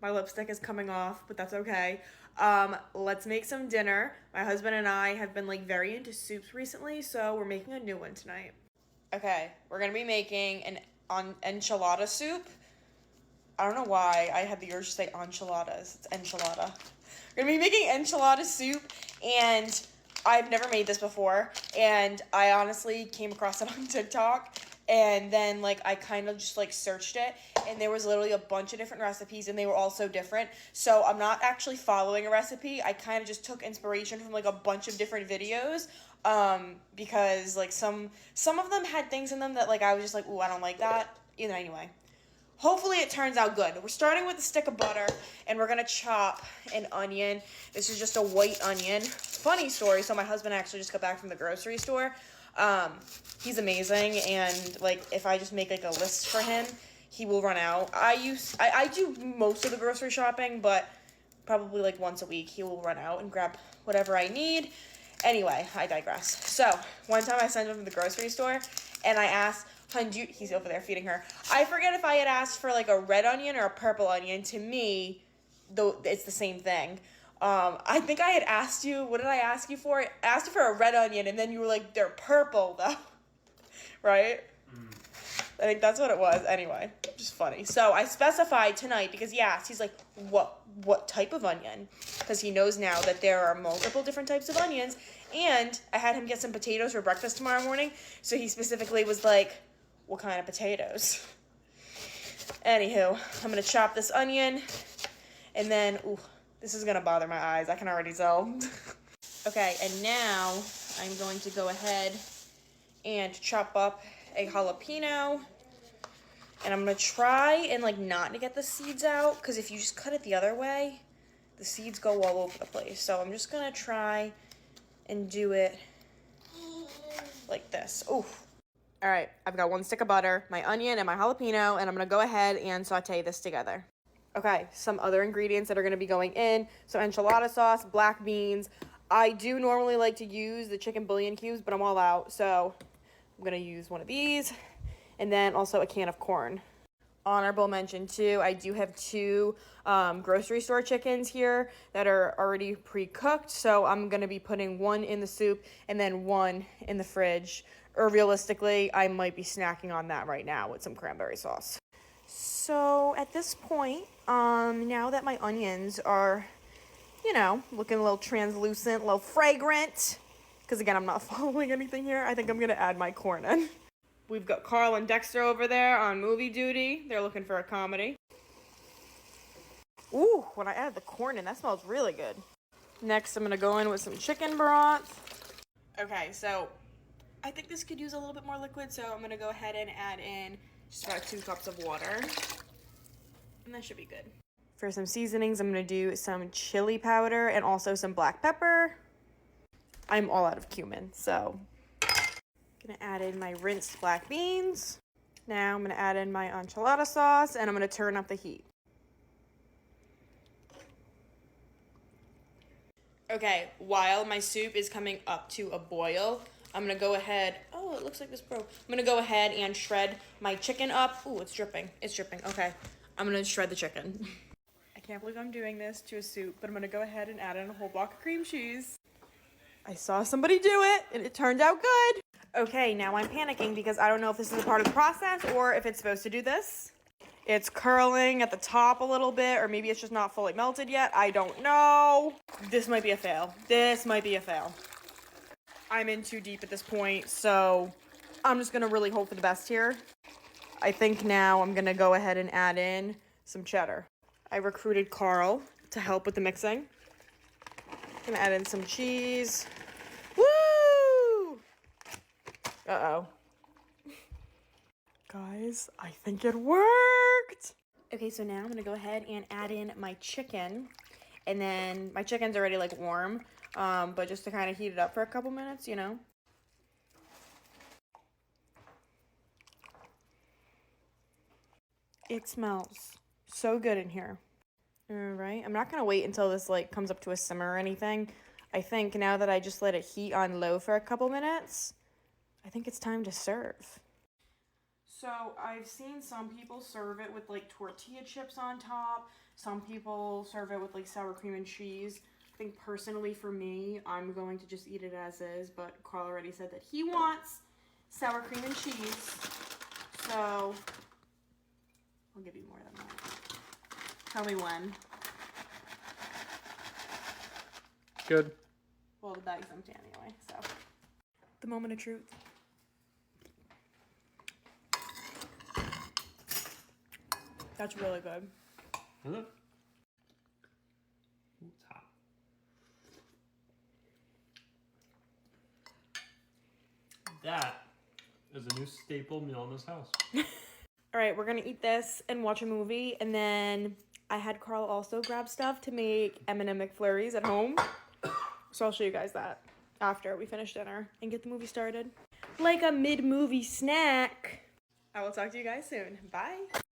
My lipstick is coming off, but that's okay. Let's make some dinner. My husband and I have been like very into soups recently, so we're making a new one tonight. Okay, we're gonna be making an enchilada soup. I don't know why I had the urge to say enchiladas. It's enchilada. We're gonna be making enchilada soup, and I've never made this before, and I honestly came across it on TikTok, and then like I kind of just like searched it, and there was literally a bunch of different recipes, and they were all so different. So I'm not actually following a recipe. I kind of just took inspiration from like a bunch of different videos, because like some of them had things in them that like I was just like, ooh, I don't like that. You know, anyway. Hopefully it turns out good. We're starting with a stick of butter, and we're gonna chop an onion. This is just a white onion. Funny story, so my husband actually just got back from the grocery store. He's amazing, and like if I just make like a list for him, he will run out. I do most of the grocery shopping, but probably like once a week he will run out and grab whatever I need. Anyway, I digress. So one time I sent him to the grocery store, and I asked, he's over there feeding her. I forget if I had asked for like a red onion or a purple onion. To me, though, it's the same thing. I think I had asked you, what did I ask you for? I asked you for a red onion, and then you were like, they're purple though, right? I think that's what it was. Anyway, just funny. So I specified tonight because he asked, he's like, what type of onion? Because he knows now that there are multiple different types of onions. And I had him get some potatoes for breakfast tomorrow morning. So he specifically was like, what kind of potatoes? Anywho, I'm going to chop this onion. And then, ooh, this is going to bother my eyes. I can already tell. Okay, and now I'm going to go ahead and chop up a jalapeno. And I'm going to try and like not to get the seeds out, because if you just cut it the other way, the seeds go all over the place. So I'm just going to try and do it like this. Ooh. All right, I've got one stick of butter, my onion, and my jalapeno, and I'm going to go ahead and saute this together. Okay, some other ingredients that are going to be going in. So enchilada sauce, black beans. I do normally like to use the chicken bouillon cubes, but I'm all out, so I'm going to use one of these. And then also a can of corn. Honorable mention too, I do have two grocery store chickens here that are already pre-cooked, so I'm going to be putting one in the soup and then one in the fridge. Or realistically, I might be snacking on that right now with some cranberry sauce. So at this point, now that my onions are, you know, looking a little translucent, a little fragrant, because again, I'm not following anything here, I think I'm going to add my corn in. We've got Carl and Dexter over there on movie duty. They're looking for a comedy. Ooh, when I added the corn in, that smells really good. Next, I'm going to go in with some chicken broth. Okay, so I think this could use a little bit more liquid, so I'm going to go ahead and add in just about 2 cups of water. And that should be good. For some seasonings, I'm going to do some chili powder and also some black pepper. I'm all out of cumin, so gonna add in my rinsed black beans. Now I'm gonna add in my enchilada sauce, and I'm gonna turn up the heat. Okay, while my soup is coming up to a boil, I'm gonna go ahead, oh, it looks like this broke. I'm gonna go ahead and shred my chicken up. Ooh, it's dripping, okay. I'm gonna shred the chicken. I can't believe I'm doing this to a soup, but I'm gonna go ahead and add in a whole block of cream cheese. I saw somebody do it, and it turned out good. Okay, now I'm panicking because I don't know if this is a part of the process or if it's supposed to do this. It's curling at the top a little bit, or maybe it's just not fully melted yet. I don't know. This might be a fail. I'm in too deep at this point, so I'm just gonna really hope for the best here. I think now I'm gonna go ahead and add in some cheddar. I recruited Carl to help with the mixing. Gonna add in some cheese. Woo! Uh-oh. Guys, I think it worked. Okay, so now I'm gonna go ahead and add in my chicken. And then my chicken's already like warm, but just to kind of heat it up for a couple minutes, you know. It smells so good in here. All right, I'm not gonna wait until this like comes up to a simmer or anything. I think now that I just let it heat on low for a couple minutes, I think it's time to serve. So I've seen some people serve it with like tortilla chips on top. Some people serve it with like sour cream and cheese. I think personally for me, I'm going to just eat it as is, but Carl already said that he wants sour cream and cheese. So I'll give you more than that. Tell me when. Good. Well, the bag's empty anyway, so. The moment of truth. That's really good. Is it? Ooh, it's hot. That is a new staple meal in this house. All right, we're gonna eat this and watch a movie, and then I had Carl also grab stuff to make M&M McFlurries at home. So I'll show you guys that after we finish dinner and get the movie started. Like a mid-movie snack. I will talk to you guys soon. Bye.